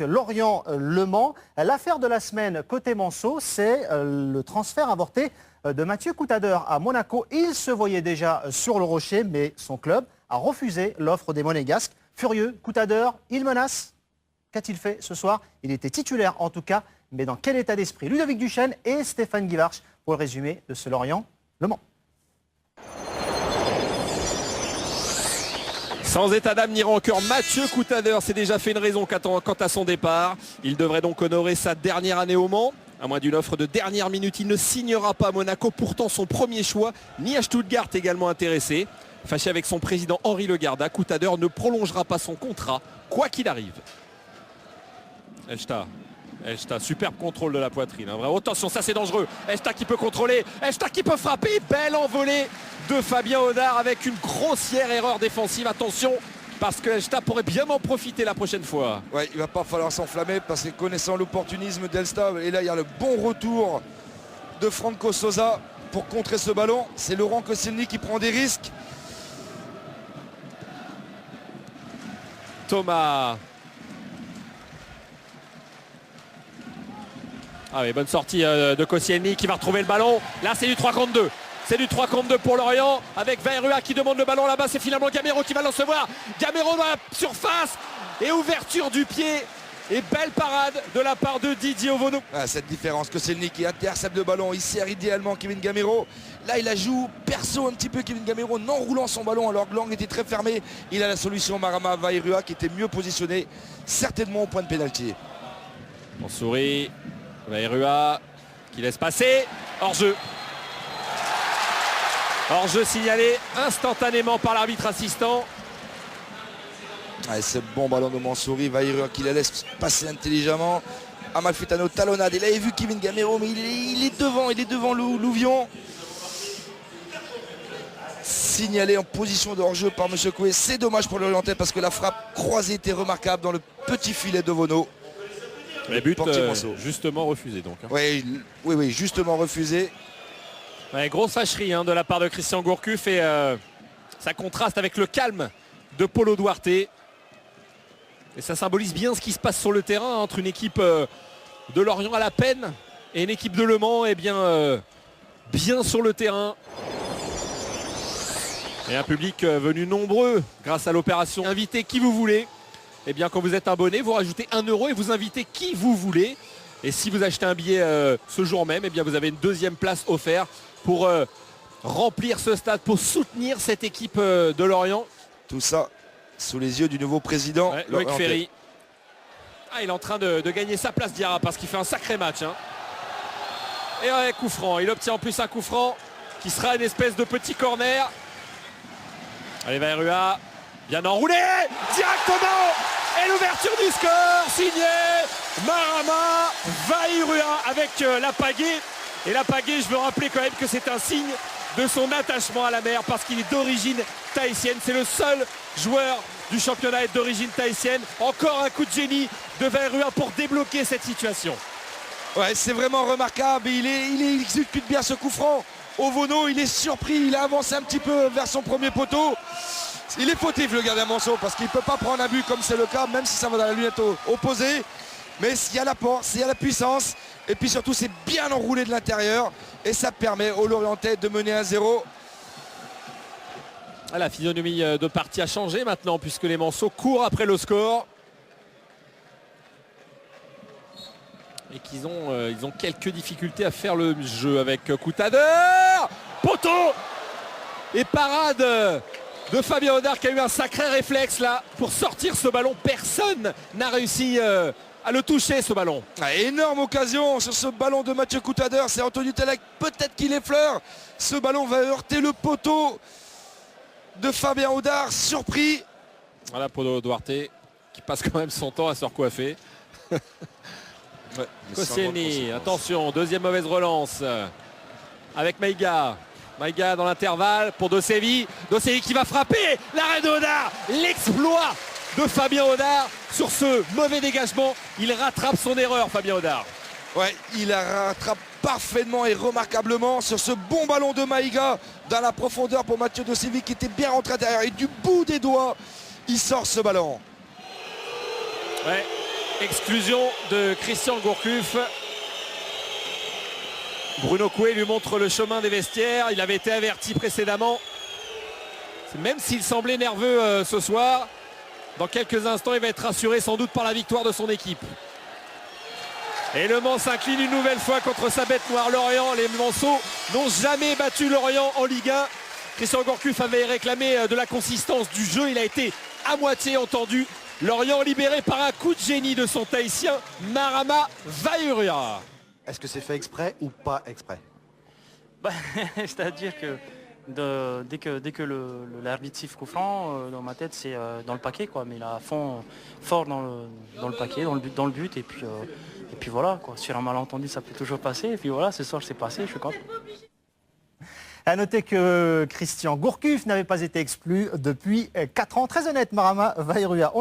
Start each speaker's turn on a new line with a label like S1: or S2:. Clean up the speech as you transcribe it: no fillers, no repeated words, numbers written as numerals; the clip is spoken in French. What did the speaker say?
S1: Lorient-Le Mans. L'affaire de la semaine côté Manceau, c'est le transfert avorté de Mathieu Coutadeur à Monaco. Il se voyait déjà sur le rocher, mais son club a refusé l'offre des Monégasques. Furieux, Coutadeur, il menace. Qu'a-t-il fait ce soir? Il était titulaire en tout cas, mais dans quel état d'esprit? Ludovic Duchesne et Stéphane Guivarch pour le résumé de ce Lorient-Le Mans.
S2: Sans état d'âme ni rancœur, Mathieu Coutadeur s'est déjà fait une raison quant à son départ. Il devrait donc honorer sa dernière année au Mans. À moins d'une offre de dernière minute, il ne signera pas à Monaco, pourtant son premier choix, ni à Stuttgart également intéressé. Fâché avec son président Henri Le Garda, Coutadeur ne prolongera pas son contrat, quoi qu'il arrive. Elsta, superbe contrôle de la poitrine. Attention, ça c'est dangereux. Elsta qui peut contrôler, Elsta qui peut frapper. Belle envolée de Fabien Audard avec une grossière erreur défensive. Attention, parce que Elsta pourrait bien en profiter la prochaine fois.
S3: Ouais, il va pas falloir s'enflammer parce que connaissant l'opportunisme d'Elsta, et là il y a le bon retour de Franco Sosa pour contrer ce ballon. C'est Laurent Koscielny qui prend des risques.
S2: Thomas. Ah oui, bonne sortie de Koscielny qui va retrouver le ballon. Là, c'est du 3 contre 2. C'est du 3 contre 2 pour Lorient avec Vairua qui demande le ballon là-bas. C'est finalement Gamero qui va le recevoir. Gamero dans la surface et ouverture du pied. Et belle parade de la part de Didier Ovono.
S3: Ah, cette différence, Koscielny qui intercepte le ballon. Il sert idéalement Kevin Gamero. Là, il la joue perso un petit peu Kevin Gamero, en enroulant son ballon alors que l'angle était très fermé. Il a la solution Marama Vairua qui était mieux positionné, certainement au point de pénalty.
S2: On sourit. Vairua qui laisse passer. Hors-jeu. Hors-jeu signalé instantanément par l'arbitre assistant.
S3: Ah, ce bon ballon de Mansouri, Vairua qui la laisse passer intelligemment. Amalfitano talonnade. Il avait vu Kevin Gamero, mais il est devant Louvion. Signalé en position de hors-jeu par M. Coué. C'est dommage pour l'Orientais parce que la frappe croisée était remarquable dans le petit filet de Vono.
S2: Le but justement refusé donc.
S3: Oui, justement refusé.
S2: Ouais, grosse fâcherie de la part de Christian Gourcuff et ça contraste avec le calme de Paulo Duarte. Et ça symbolise bien ce qui se passe sur le terrain entre une équipe de Lorient à la peine et une équipe de Le Mans bien sur le terrain. Et un public venu nombreux grâce à l'opération Invitez qui vous voulez. Eh bien, quand vous êtes abonné, vous rajoutez 1 € et vous invitez qui vous voulez. Et si vous achetez un billet ce jour même, eh bien, vous avez une deuxième place offerte pour remplir ce stade, pour soutenir cette équipe de Lorient.
S3: Tout ça sous les yeux du nouveau président.
S2: Ouais, Loïc Ferry. Ah, il est en train de gagner sa place, Diarra, parce qu'il fait un sacré match. Et ouais, coup franc. Il obtient en plus un coup franc qui sera une espèce de petit corner. Allez, Vairua. Bien enroulé directement. Et l'ouverture du score signé Marama Vairua avec la pagaie. Et la pagaie, je veux rappeler quand même que c'est un signe de son attachement à la mer parce qu'il est d'origine tahitienne. C'est le seul joueur du championnat à être d'origine tahitienne. Encore un coup de génie de Vairua pour débloquer cette situation.
S3: Ouais, c'est vraiment remarquable. Il exécute bien ce coup franc. Ovono, il est surpris. Il a avancé un petit peu vers son premier poteau. Il est fautif le gardien Manceau parce qu'il ne peut pas prendre un but comme c'est le cas, même si ça va dans la lunette opposée. Mais il y a l'apport, il y a la puissance. Et puis surtout, c'est bien enroulé de l'intérieur. Et ça permet aux Lorientais de mener 1-0.
S2: La physionomie de partie a changé maintenant puisque les Manceaux courent après le score. Et qu'ils ont quelques difficultés à faire le jeu avec Coutadeur. Poteau et parade de Fabien Audard qui a eu un sacré réflexe là pour sortir ce ballon. Personne n'a réussi à le toucher ce ballon.
S3: Énorme occasion sur ce ballon de Mathieu Coutadeur. C'est Anthony Talek, peut-être qu'il effleure. Ce ballon va heurter le poteau de Fabien Audard, surpris.
S2: Voilà Paulo Duarte qui passe quand même son temps à se recoiffer. Koscielny, attention, deuxième mauvaise relance avec Maïga. Maïga dans l'intervalle pour Dosevi. Dosevi qui va frapper. L'arrêt d'Audard. L'exploit de Fabien Audard sur ce mauvais dégagement. Il rattrape son erreur, Fabien Audard.
S3: Ouais, il la rattrape parfaitement et remarquablement sur ce bon ballon de Maïga dans la profondeur pour Mathieu Dosevi qui était bien rentré à l'intérieur. Et du bout des doigts, il sort ce ballon.
S2: Ouais. Exclusion de Christian Gourcuff. Bruno Coué lui montre le chemin des vestiaires. Il avait été averti précédemment. Même s'il semblait nerveux ce soir, dans quelques instants, il va être rassuré sans doute par la victoire de son équipe. Et Le Mans s'incline une nouvelle fois contre sa bête noire Lorient. Les Manceaux n'ont jamais battu Lorient en Ligue 1. Christian Gourcuff avait réclamé de la consistance du jeu. Il a été à moitié entendu. Lorient libéré par un coup de génie de son Tahitien Marama Vahuria.
S4: Est-ce que c'est fait exprès ou pas exprès?
S5: C'est-à-dire que dès que l'arbitre siffle coup franc, dans ma tête c'est dans le paquet quoi, mais là à fond fort dans le paquet, dans le but et puis voilà quoi. Sur un malentendu ça peut toujours passer et puis voilà, ce soir c'est passé, je suis content.
S1: À noter que Christian Gourcuff n'avait pas été exclu depuis 4 ans. Très honnête, Marama Vahuria.